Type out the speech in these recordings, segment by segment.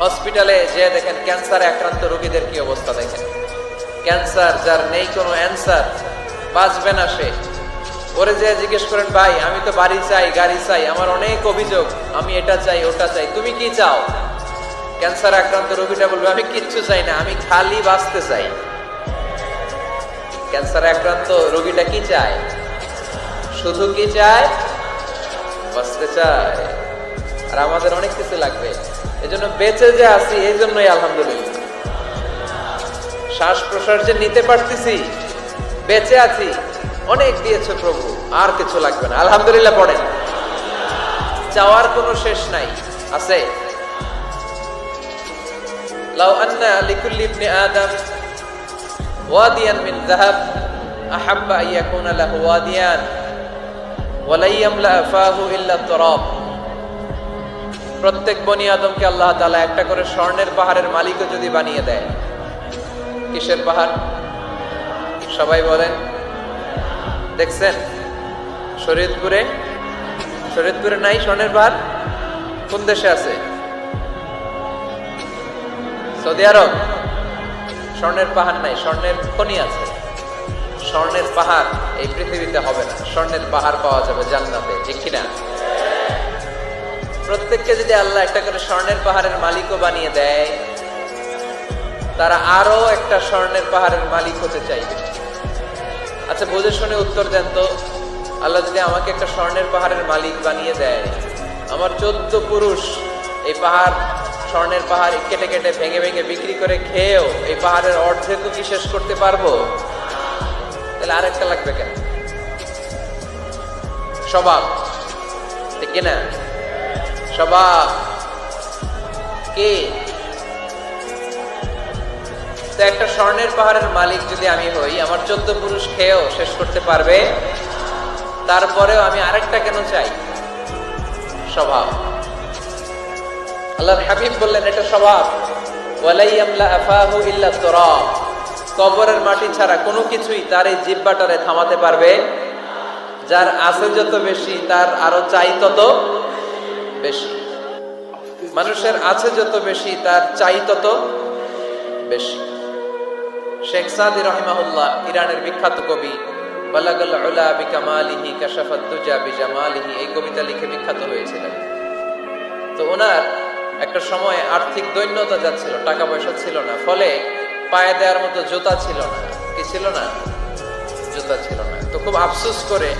হসপিটালে যে দেখেন ক্যান্সারে আক্রান্ত রোগীদের কি অবস্থা দেখেন। ক্যান্সার যার নেই কোনো অ্যান্সার, বাঁচবে না সে। ওরে যে জিজ্ঞেস করেন, ভাই আমি তো বাড়ি চাই, গাড়ি চাই, আমার অনেক অভিযোগ, আমি এটা চাই ওটা চাই, তুমি কি চাও? ক্যান্সার আক্রান্ত রোগীটা বলবে, আমি কিচ্ছু চাই না, আমি খালি বাঁচতে চাই। ক্যান্সার আক্রান্ত রোগীটা কি চায়? শুধু কি চায়? বাঁচতে চায়। আর আমাদের অনেক কিছু লাগবে, এজন্য বেঁচে যে আছি এই জন্যই আলহামদুলিল্লাহ। শ্বাস প্রশ্বাস যে নিতে পারতেছি, বেঁচে আছি, অনেক দিয়েছে প্রভু, আর কিছু লাগবে না, আলহামদুলিল্লাহ পড়েন। চাওয়ার কোনো শেষ নাই, আছে। লাউ আন্না লিকুল্লি ইবনি আদম ওয়াদিয়ান মিন যাহাব আহাব্বা আন ইয়াকুনা লাহু ওয়াদিয়ান ওয়া লা ইয়ামলা ফাহু ইল্লা তুরাব। প্রত্যেক বনি আদমকে আল্লাহ তাআলা একটা করে স্বর্ণের পাহাড়ের মালিকও যদি বানিয়ে দেয়। কিসের পাহাড়? সবাই বলেন। দেখছেন শরীয়তপুরে? শরীয়তপুরে নাই স্বর্ণের পাহাড়? কোন দেশে আছে? সৌদি আরব। স্বর্ণের পাহাড় নাই, স্বর্ণের খনি আছে। স্বর্ণের পাহাড় এই পৃথিবীতে হবে না, স্বর্ণের পাহাড় পাওয়া যাবে জান্নাতে, ঠিক কিনা? প্রত্যেককে যদি আল্লাহ একটা করে স্বর্ণের পাহাড়ের মালিকও বানিয়ে দেয়, তারা আরো একটা স্বর্ণের পাহাড়ের মালিক হতে চাইবে। আচ্ছা বুঝে শুনে উত্তর দেন তো, আল্লাহ যদি আমাকে একটা স্বর্ণের পাহাড়ের মালিক বানিয়ে দেয়, আমার 14 পুরুষ এই পাহাড়, স্বর্ণের পাহাড় কেটে কেটে ভেঙে ভেঙে বিক্রি করে খেয়েও এই পাহাড়ের অর্ধেকও কি শেষ করতে পারবো? তাহলে আরেকটা লাগবে কেন? স্বভাব, ঠিক কিনা? স্বভাব কে? তো একটা স্বর্ণের পাহাড়ের মালিক যদি আমি হই, আমার 14 পুরুষ খেয়েও শেষ করতে পারবে, তারপরেও আমি আরেকটা কেন চাই? স্বভাব। আল্লাহর হাবিব বললেন এটা স্বভাব। ওয়ালা ইয়ামলা আফাহু ইল্লা তুরাব। কবরের মাটি ছাড়া কোনো কিছুই তার এই জিহ্বাটারে থামাতে পারবে। যার আছে যত বেশি, তার আরো চাই তত বেশি। মানুষের আছে যত বেশি, তার চাই তত বেশি। শেখ সাদি রাহিমাহুল্লাহ, ইরানের বিখ্যাত কবি, বালাগাল উলা বিকামালিহি কাশাফাত দুজা বিজামালিহি, এই কবিতা লিখে বিখ্যাত হয়েছিলেন। তো ওনার একটা সময় আর্থিক দৈন্যতা যাচ্ছিল, টাকা পয়সা ছিল না, ফলে পায়ে দেওয়ার মতো জুতা ছিল না। কি ছিল না? জুতা ছিল না। তো খুব আফসোস করে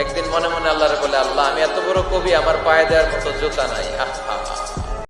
একদিন মনে মনে আল্লাহরে বলে, আল্লাহ আমি এত বড় কবি, আমার পায়ে দেওয়ার মতো জুতা নাই। আহা,